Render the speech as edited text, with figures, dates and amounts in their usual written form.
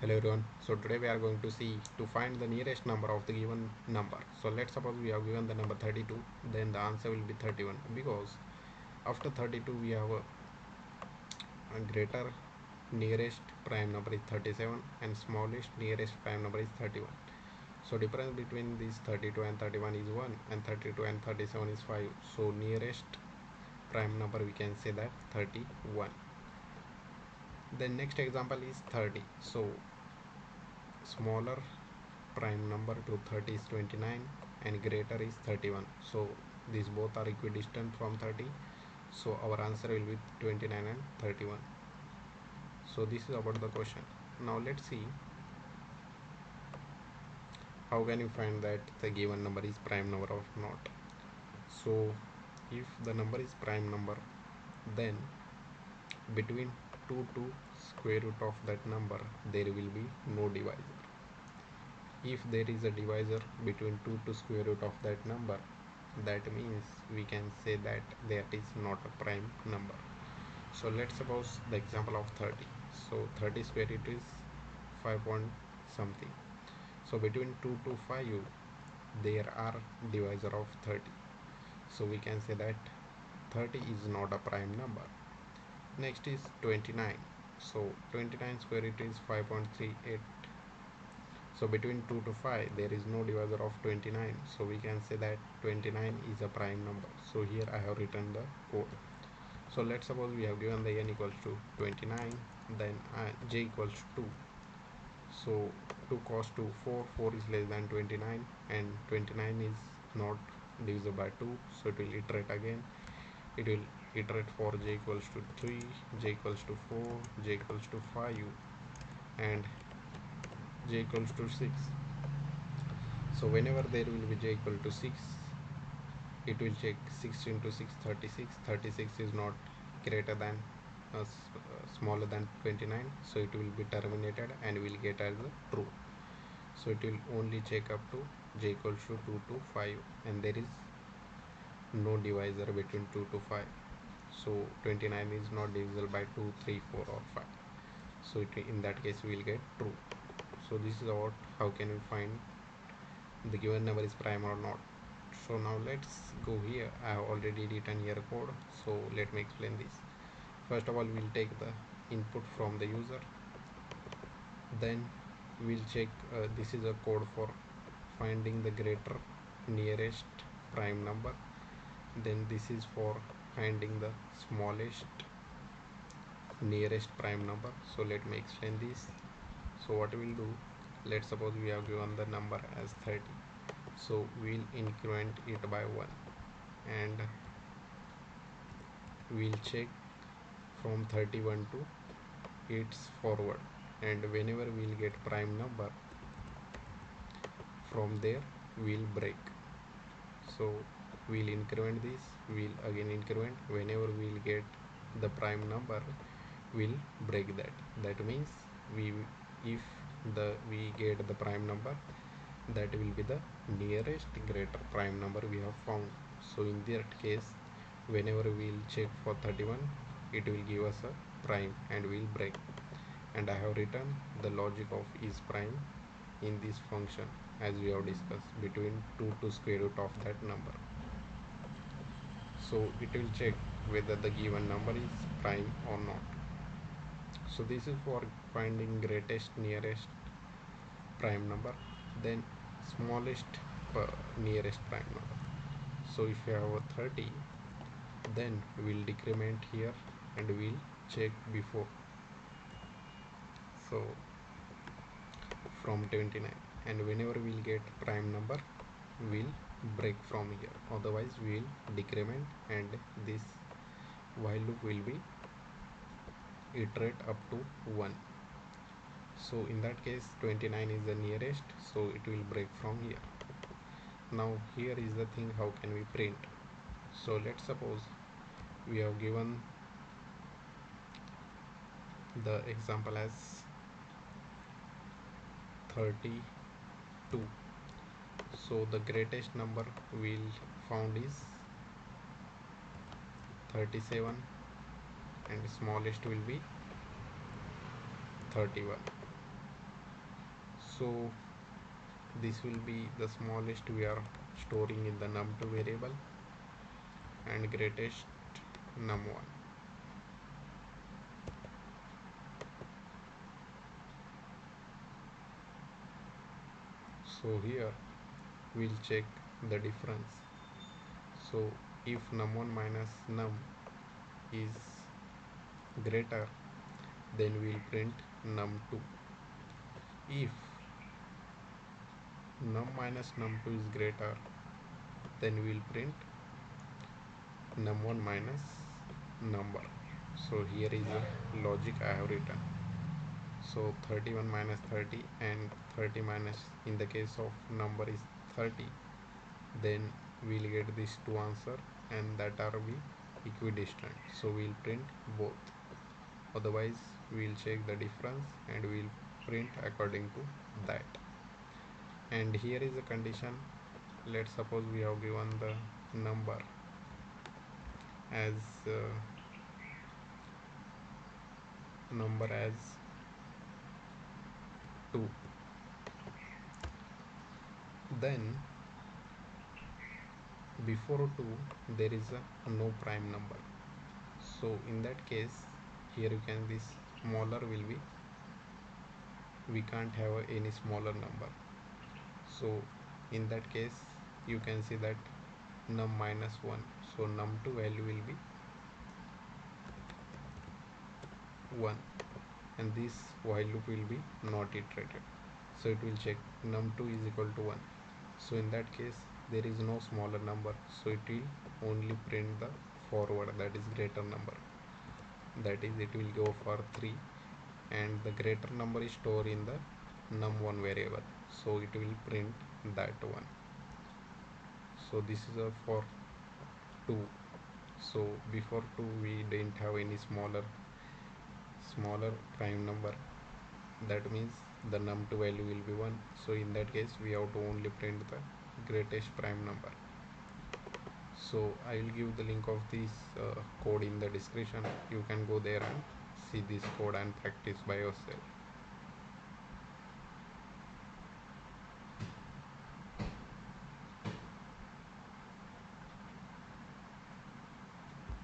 Hello everyone. So today we are going to see to find the nearest number of the given number. So let's suppose we have given the number 32, then the answer will be 31 because after 32 we have a greater nearest prime number is 37 and smallest nearest prime number is 31. So difference between these 32 and 31 is 1 and 32 and 37 is 5. So nearest prime number we can say that 31. Then next example is 30. So smaller prime number to 30 is 29 and greater is 31. So these both are equidistant from 30. So our answer will be 29 and 31. So this is about the question. Now let's see how can you find that the given number is prime number or not. So if the number is prime number, then between 2 to square root of that number there will be no divisor. If there is a divisor between 2 to square root of that number, that means we can say that that is not a prime number. So let's suppose the example of 30. So 30 square root is 5 point something. So between 2 to 5 there are divisor of 30. So we can say that 30 is not a prime number. Next is 29. So 29 square root is 5.38. So between 2 to 5 there is no divisor of 29. So we can say that 29 is a prime number. So here I have written the code. So let's suppose we have given the n equals to 29, then j equals to 2. So 2 cos 2 4, 4 is less than 29 and 29 is not divisible by 2. So it will iterate again. It will iterate for j equals to 3, j equals to 4, j equals to 5 and j equals to 6. So whenever there will be j equal to 6, it will check 6 into 6 36. 36 is not greater than smaller than 29, so it will be terminated and will get as a true. So it will only check up to j equals to 2 to 5 and there is no divisor between 2 to 5. So 29 is not divisible by 2, 3, 4 or 5. So in that case we will get true. So this is about how can we find the given number is prime or not. So now let's go here. I have already written here code, so let me explain this. First of all, we'll take the input from the user, then we'll check this is a code for finding the greater nearest prime number, then this is for finding the smallest nearest prime number. So let me explain this. So what we'll do, let's suppose we have given the number as 30. So we'll increment it by 1 and we'll check from 31 to its forward, and whenever we'll get prime number from there we'll break. So we'll increment this, we'll again increment, whenever we'll get the prime number we'll break that. That means if we get the prime number, that will be the nearest greater prime number we have found. So in that case, whenever we'll check for 31, it will give us a prime and we'll break. And I have written the logic of is prime in this function as we have discussed between 2 to square root of that number. So it will check whether the given number is prime or not. So this is for finding greatest nearest prime number, then smallest nearest prime number. So if you have a 30, then we'll decrement here and we'll check before. So from 29, and whenever we'll get prime number we'll break from here, otherwise we'll decrement and this while loop will be iterate up to 1. So in that case 29 is the nearest, so it will break from here. Now here is the thing, how can we print. So let's suppose we have given the example as 32. So the greatest number we'll found is 37 and smallest will be 31. So this will be the smallest we are storing in the num2 variable and greatest num1. So here we'll check the difference. So if num1 minus num is greater, then we'll print num2. If num minus num2 is greater, then we'll print num1 minus number. So here is the logic I have written. So 31 minus 30 and 30 minus, in the case of number is 30, then we'll get these two answer and that are be equidistant, so we'll print both. Otherwise we'll check the difference and we'll print according to that. And here is a condition. Let's suppose we have given the number as number as 2, then before 2 there is a no prime number. So in that case, here you can, this smaller will be, we can't have any smaller number. So in that case you can see that num minus 1, so num2 value will be 1 and this while loop will be not iterated, so it will check num2 is equal to 1. So in that case there is no smaller number, so it will only print the forward, that is greater number, that is it will go for 3, and the greater number is stored in the num1 variable, so it will print that one. So this is a for 2. So before 2 we didn't have any smaller prime number, that means the num2 value will be 1, so in that case we have to only print the greatest prime number. So I will give the link of this code in the description. You can go there and see this code and practice by yourself.